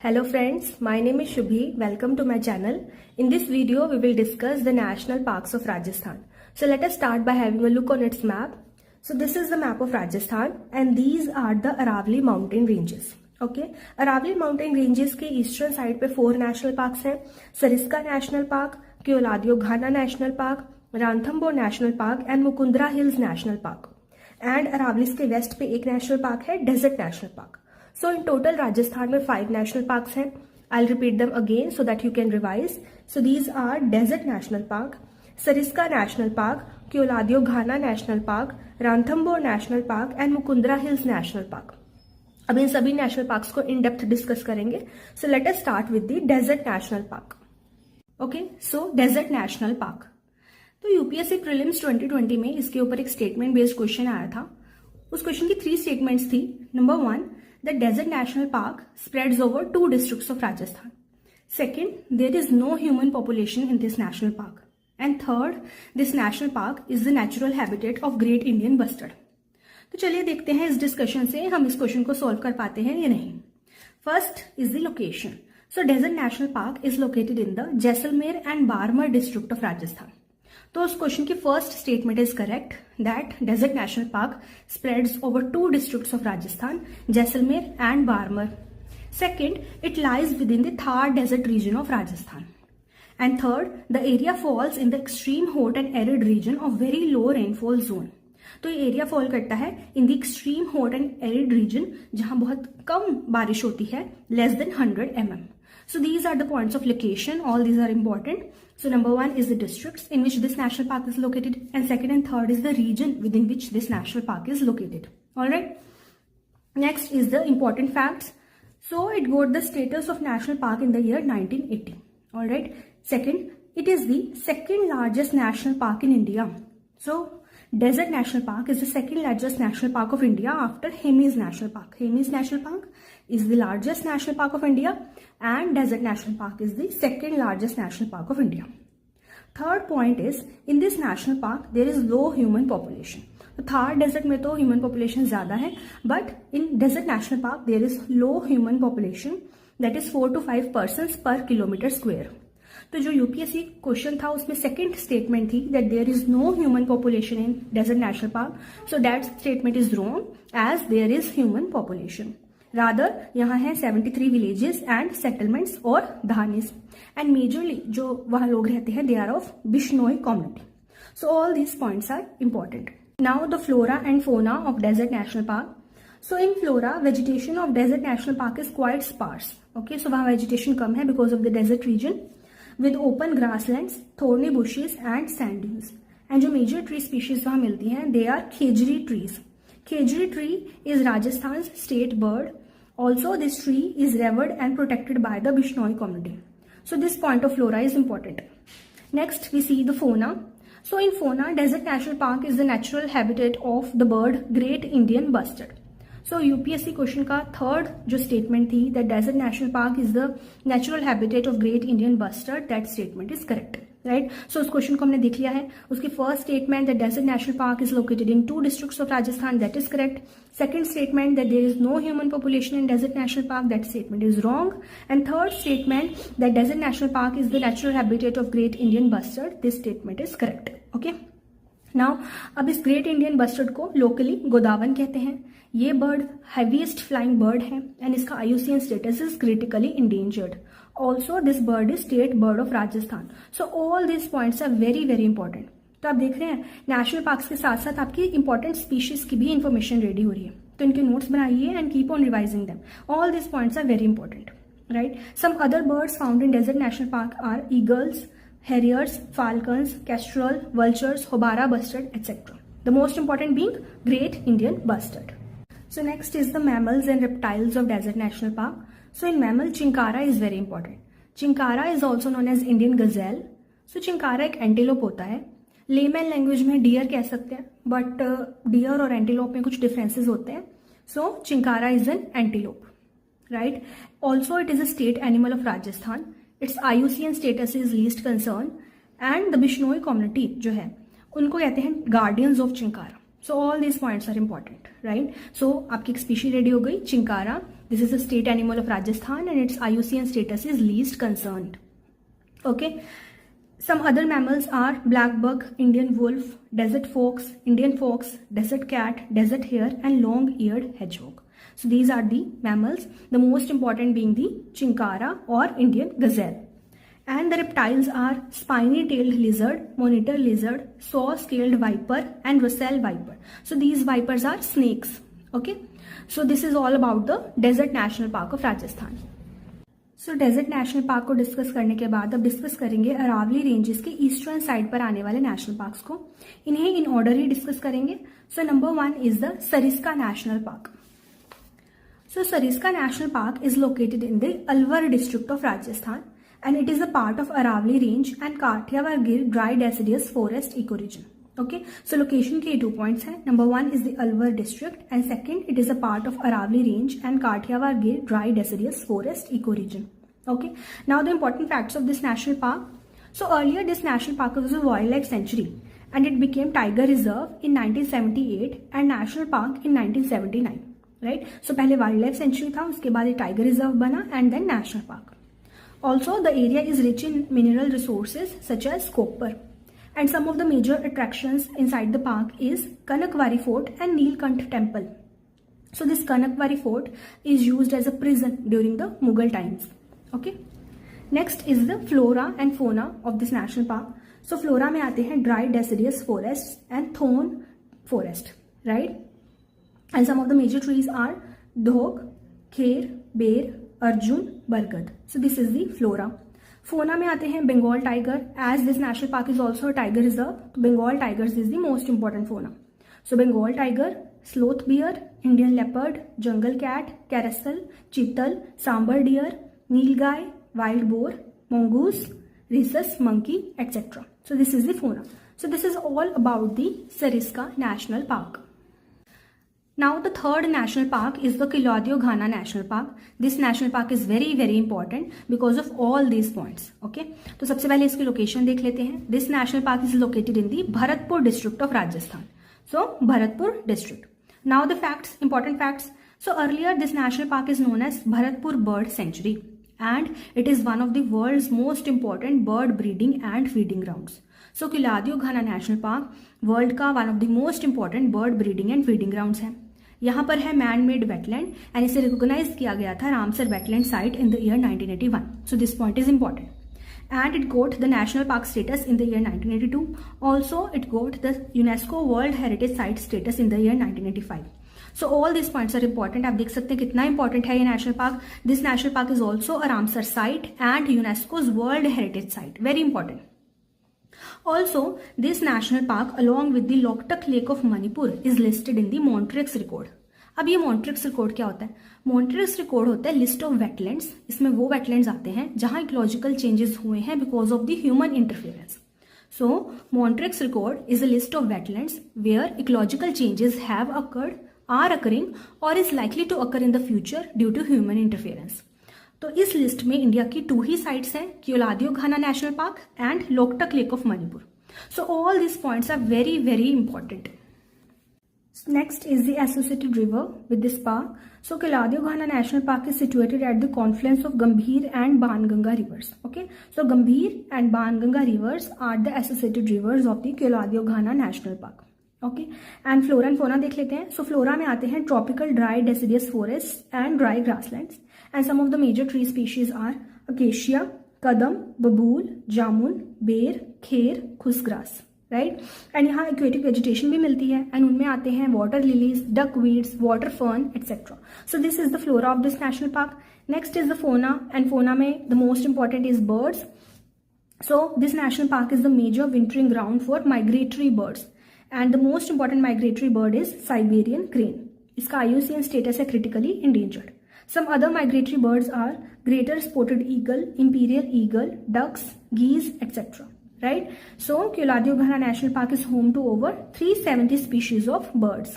Hello friends, my name is Shubhi. Welcome to my channel. In this video, we will discuss the national parks of Rajasthan. So let us start by having a look on its map. So this is the map of Rajasthan and these are the Aravalli mountain ranges. Okay, Aravalli mountain ranges के eastern side पे 4 national parks हैं. Sariska national park, Keoladeo Ghana national park, Ranthambore national park and Mukundra hills national park. And Aravallis के west पे एक national park है, desert national park. So in total Rajasthan में 5 national parks हैं. I'll repeat them again so that you can revise. So these are Desert National Park, Sariska National Park, Keoladeo Ghana National Park, Ranthambore National Park and Mukundra Hills National Park. अब इन सभी national parks को in depth discuss करेंगे. So let us start with the Desert National Park. Okay, so Desert National Park. तो UPSC prelims 2020 में इसके ऊपर एक statement based question आया था. उस क्वेश्चन की 3 स्टेटमेंट्स थी. Number 1, the Desert National Park spreads over 2 districts of Rajasthan. Second, there is no human population in this national park. And third, this national park is the natural habitat of Great Indian Bustard. तो चलिए देखते हैं इस discussion से हम इस question को solve कर पाते हैं या नहीं. First is the location. So desert national park is located in the Jaisalmer and Barmer district of Rajasthan. तो उस क्वेश्चन की first statement is correct that desert national park spreads over 2 districts of Rajasthan, Jaisalmer and Barmer. Second, it lies within the Thar desert region of Rajasthan. And third, the area falls in the extreme hot and arid region of very low rainfall zone. तो ये area fall करता है इन the extreme hot and arid reason जहां बहुत कम बारिश होती है, less than 100 mm. So these are the points of location. All these are important. So number 1 is the districts in which this national park is located, and second and third is the region within which this national park is located. All right. Next is the important facts. So it got the status of national park in the year 1980. All right. Second, it is the second largest national park in India. So Desert National Park is the second largest national park of India after Hemis National Park. Hemis National Park is the largest national park of India and Desert National Park is the second largest national park of India. Third point is, in this national park there is low human population. तो Thar desert में तो human population ज्यादा है, but in desert national park there is low human population, that is 4 to 5 persons पर kilometre square. तो जो UPSC question था उसमें सेकंड स्टेटमेंट थी that there is no human population in desert national park. So that statement is wrong as there is human population. Rather यहाँ है 73 villages and settlements और धानिस, and majorly जो वहां लोग रहते हैं they are of Bishnoi community. So all these points are important. Now the flora and fauna of desert national park. So in flora, vegetation of desert national park is quite sparse. Okay, so वहाँ vegetation कम है because of the desert region with open grasslands, thorny bushes and sand dunes. And जो major tree species वहाँ मिलती हैं they are khejri trees. Khejri tree is Rajasthan's state bird. Also this tree is revered and protected by the Bishnoi community. So this point of flora is important. Next we see the fauna. So in fauna, Desert National Park is the natural habitat of the bird Great Indian Bustard. So UPSC question का third जो statement थी that desert national park is the natural habitat of great Indian bustard, that statement is correct, right. So उस question को हमने देख लिया है. उसकी first statement that desert national park is located in 2 districts of Rajasthan, that is correct. Second statement that there is no human population in desert national park, that statement is wrong. And third statement that desert national park is the natural habitat of great Indian bustard, this statement is correct. Okay. Now अब इस great Indian bustard को locally Godawan कहते हैं. ये bird heaviest flying bird है and इसका IUCN status is critically endangered. Also this bird is state bird of Rajasthan. So all this points are very very important. तो आप देख रहे हैं नेशनल पार्क्स के साथ साथ आपकी इंपॉर्टेंट स्पीशीज की भी इंफॉर्मेशन रेडी हो रही है. तो इनके नोट्स बनाइए and keep on revising them. All this points are very important, right. Some other birds found in desert national park are eagles, harriers, falcons, kestrel, vultures, hobara bustard, etc. The most important being Great Indian Bustard. So next is the mammals and reptiles of Desert National Park. So in mammal, chinkara is very important. Chinkara is also known as Indian gazelle. So chinkara एक antelope होता है. Layman language में deer कह सकते हैं, but deer और antelope में कुछ differences होते हैं. So chinkara is an antelope, right? Also it is a state animal of Rajasthan. Its IUCN status is least concern and the Bishnoi community जो है उनको कहते हैं guardians of chinkara. So all these points are important, right? So आपकी एक species ready हो गई chinkara. This is a state animal of Rajasthan and its IUCN status is least concerned. Okay. Some other mammals are black buck, Indian wolf, desert fox, Indian fox, desert cat, desert hare and long-eared hedgehog. So these are the mammals, the most important being the chinkara or Indian gazelle. And the reptiles are spiny-tailed lizard, monitor lizard, saw-scaled viper and Russell viper. So these vipers are snakes. Okay. So this is all about the Desert National Park of Rajasthan. So desert national park को discuss करने के बाद अब discuss करेंगे Aravalli ranges के eastern side पर आने वाले नेशनल पार्क्स को. इन्हें इन ऑर्डर ही डिस्कस करेंगे. So number 1 is the Sariska national park. So Sariska national park is located in the Alwar district of Rajasthan and it is a part of Aravalli range and Kathiawar Gir dry deciduous forest ecoregion. Okay, so location के 2 points हैं. Number 1 is the Alwar district and second it is a part of Aravali range and Kathiawar Gir dry deciduous forest ecoregion. Okay, now the important facts of this national park. So earlier this national park was a wildlife sanctuary and it became tiger reserve in 1978 and national park in 1979. Right? So पहले wildlife sanctuary था, उसके बाद ये tiger reserve बना and then national park. Also the area is rich in mineral resources such as copper. And some of the major attractions inside the park is Kanakvari Fort and Neelkant Temple. So this Kanakvari Fort is used as a prison during the Mughal times. Okay. Next is the flora and fauna of this national park. So flora में आते हैं dry deciduous forests and thorn forest, right? And some of the major trees are dhok, kher, ber, arjun, bargad. So this is the flora. फोना में आते हैं Bengal tiger. As this national park is also tiger reserve, तो Bengal tigers is the most important fauna. So Bengal tiger, sloth bear, Indian leopard, jungle cat, caracal, chital, sambar deer, nilgai, wild boar, mongoose, rhesus monkey, etc. So this is the fauna. So this is all about the Sariska National Park. Now the third national park is the Kilaudio Ghana National Park. This national park is very very important because of all these points. Okay, तो सबसे पहले इसकी location देख लेते हैं. This national park is located in the Bharatpur district of Rajasthan. So Bharatpur district. Now the facts, important facts. So earlier this national park is known as Bharatpur Bird Sanctuary and it is one of the world's most important bird breeding and feeding grounds. So Kilaudio Ghana National Park world का one of the most important bird breeding and feeding grounds है. यहाँ पर है man made wetland and इसे recognise किया गया था Ramsar wetland site in the year 1981. So this point is important. And it got the national park status in the year 1982. Also, it got the UNESCO World Heritage Site status in the year 1985. So all these points are important. आप देख सकते हैं कितना important है ये national park. This national park is also a Ramsar site and UNESCO's World Heritage Site. Very important. Also, this national park along with the Loktak Lake of Manipur is listed in the Montreux Record. अब ये Montreux record क्या होता है? Montreux record होता है list of wetlands. इसमें वो wetlands आते हैं जहां इकोलॉजिकल चेंजेस हुए हैं because of the human interference. So Montreux record is a list of wetlands where ecological changes have occurred, are occurring or is likely to occur in the future due to human interference. तो इस list में India की 2 ही sites हैं, Keoladeo Ghana national park and Loktak lake of Manipur. So all this points are very very important. Next is the associated river with this park. So Kilaudio Ghana National Park is situated at the confluence of Gambhir and Banganga rivers. Okay, so Gambhir and Banganga rivers are the associated rivers of the Kilaudio Ghana National Park. Okay, and flora and fauna देख लेते हैं. So flora में आते हैं tropical dry deciduous forests and dry grasslands, and some of the major tree species are acacia, kadam, babool, jamun, ber, kher, khus grass. Right, and यहाँ aquatic vegetation भी मिलती है एंड उनमें आते हैं water lilies, duck weeds, water fern etcetera. So this is the flora of this national park. Next is the fauna and fauna में the most important is birds. So this national park is the major wintering ground for migratory birds and the most important migratory bird is Siberian crane. इसका IUCN status है critically endangered. Some other migratory birds are greater spotted eagle, imperial eagle, ducks, geese, etc. Right? So Kilaudio Ghana National Park is home to over 370 species of birds.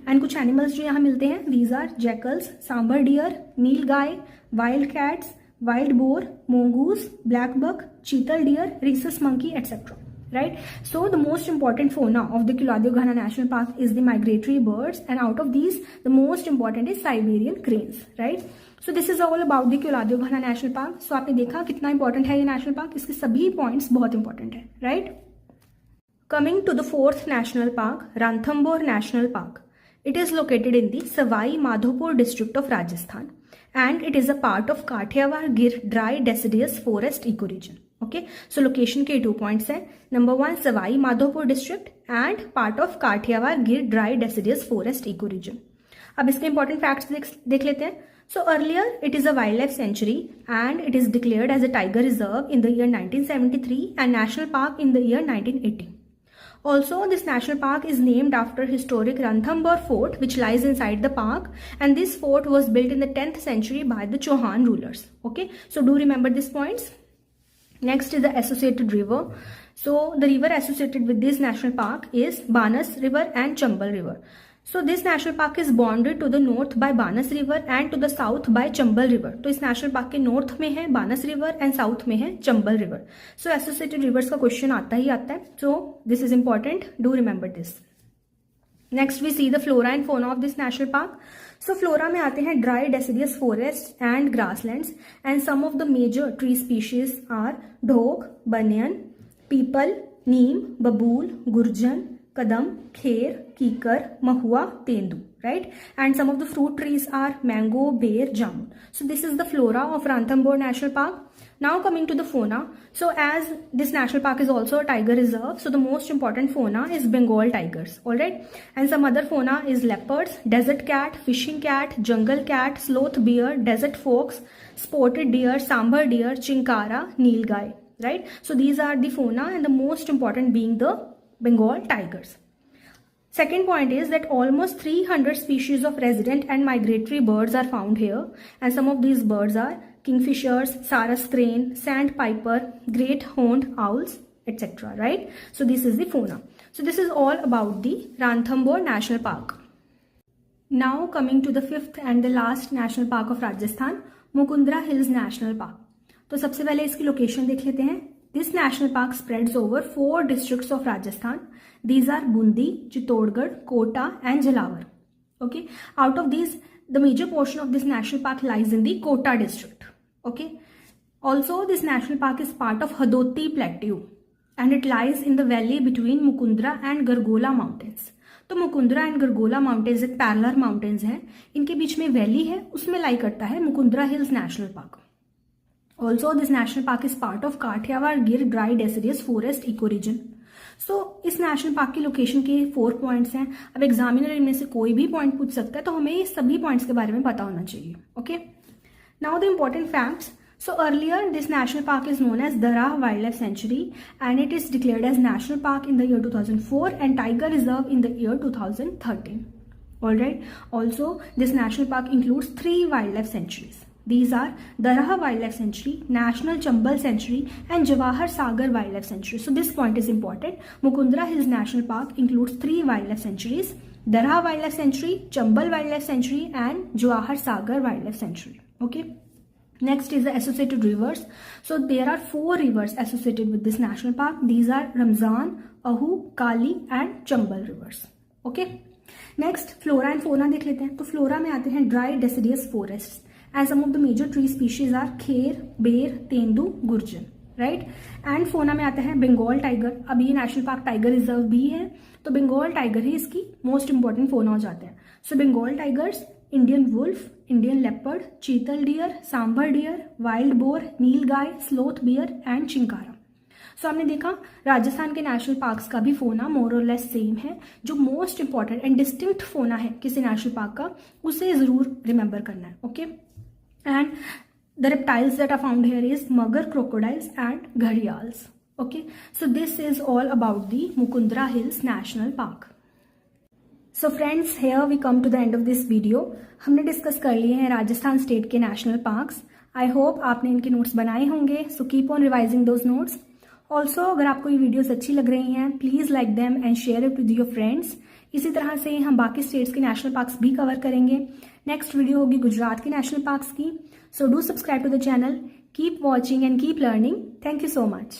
And कुछ animals जो यहाँ मिलते हैं, these are jackals, sambar deer, nilgai, wild cats, wild boar, mongoose, black buck, cheetal deer, rhesus monkey, etc. right? So the most important fauna of the Keoladeo Ghana National Park is the migratory birds, and out of these the most important is Siberian cranes, right? So this is all about the Keoladeo Ghana National Park. So आपने देखा कितना important है ये national park, इसके सभी points बहुत important है, right? Coming to the fourth national park, Ranthambore National Park. It is located in the Savai Madhopur district of Rajasthan, and it is a part of Kathiawar Gir dry deciduous forest ecoregion. Okay, so location के 2 points हैं. Number 1 Savai Madhopur district and part of Kathiawar Gir dry deciduous forest ecoregion. अब इसके important facts देख लेते हैं. So earlier it is a wildlife sanctuary and it is declared as a tiger reserve in the year 1973 and national park in the year 1980. Also, this national park is named after historic Ranthambore Fort, which lies inside the park, and this fort was built in the 10th century by the Chauhan rulers. Okay, so do remember these points. Next is the associated river. So the river associated with this national park is Banas River and Chambal River. So this national park is bounded to the north by Banas River and to the south by Chambal River. तो इस national park के north में है Banas River and south में है Chambal River. So associated rivers का question आता ही आता है. So this is important. Do remember this. Next we see the flora and fauna of this national park. So flora में आते हैं dry deciduous forests and grasslands, and some of the major tree species are dhok, banyan, peepal, neem, babool, gurjan, kadam, kher, kikar, mahua, tendu, right? And some of the fruit trees are mango, bear, jamun. So this is the flora of Ranthambore National Park. Now coming to the fauna. So as this national park is also a tiger reserve, so the most important fauna is Bengal tigers, alright? And some other fauna is leopards, desert cat, fishing cat, jungle cat, sloth bear, desert fox, spotted deer, sambar deer, chinkara, nilgai, right? So these are the fauna, and the most important being the Bengal tigers. Second point is that almost 300 species of resident and migratory birds are found here, and some of these birds are kingfishers, sarus crane, sandpiper, great horned owls, etc. Right? So this is the fauna. So this is all about the Ranthambore National Park. Now coming to the fifth and the last national park of Rajasthan, Mukundra Hills National Park. तो सबसे पहले इसकी location देख लेते हैं. This national park spreads over 4 districts of Rajasthan. These are Bundi, Chittorgarh, Kota and Jhalawar. Okay. Out of these, the major portion of this national park lies in the Kota district. Okay. Also, this national park is part of Hadoti Plateau and it lies in the valley between Mukundra and Gargola mountains. तो Mukundra and गरगोला mountains एक parallel mountains हैं, इनके बीच में valley है, उसमें लाई करता है Mukundra hills national park. Also, this national park is part of Kathiawar Gir dry deciduous forest ecoregion. So, इस नेशनल पार्क की लोकेशन के 4 पॉइंट्स हैं. अब एग्जामिनर इनमें से कोई भी पॉइंट पूछ सकता है, तो हमें ये सभी पॉइंट्स के बारे में पता होना चाहिए. Okay, now the important facts. So earlier this national park is known as Darah Wildlife Sanctuary and it is declared as national park in the year 2004 and tiger reserve in the year 2013. Alright. Also this national park includes 3 wildlife sanctuaries. These are Darah Wildlife Sanctuary, National Chambal Sanctuary and Jawahar Sagar Wildlife Sanctuary. So this point is important. Mukundra Hills National Park includes 3 wildlife sanctuaries: Darah Wildlife Sanctuary, Chambal Wildlife Sanctuary and Jawahar Sagar Wildlife Sanctuary. Okay. Next is the associated rivers. So there are 4 rivers associated with this national park. These are Ramzan, Ahu, Kali and Chambal rivers. Okay. Next flora and fauna देख लेते हैं. तो flora में आते हैं dry deciduous forests and some of the major tree species are kher, bear, tendu, gurjan. Right? And fauna में आता है Bengal tiger. अब ये national park tiger reserve भी है, तो Bengal tiger ही इसकी most important fauna हो जाते हैं. So Bengal tigers, Indian wolf, Indian leopard, cheetal deer, sambar deer, wild boar, nilgai, sloth bear and chinkara. So हमने देखा राजस्थान के नेशनल पार्क्स का भी फोना मोर और लेस सेम है. जो मोस्ट इंपॉर्टेंट एंड डिस्टिंक्ट फोना है किसी नेशनल पार्क का, उसे जरूर रिमेंबर करना है. Okay. And the reptiles that are found here is mugger, crocodiles and gharials. Okay. So this is all about the Mukundra hills national park. So friends, here we come to the end of this video. हमने discuss कर लिए हैं Rajasthan state के national parks. I hope आपने इनके notes बनाए होंगे. So keep on revising those notes. Also अगर आपको ये वीडियोस अच्छी लग रही हैं, please like them and share it with your friends. इसी तरह से हम बाकी स्टेट्स के नेशनल पार्क्स भी कवर करेंगे. नेक्स्ट वीडियो होगी गुजरात के नेशनल पार्क्स की. So do subscribe to the channel. Keep watching and keep learning. Thank you so much.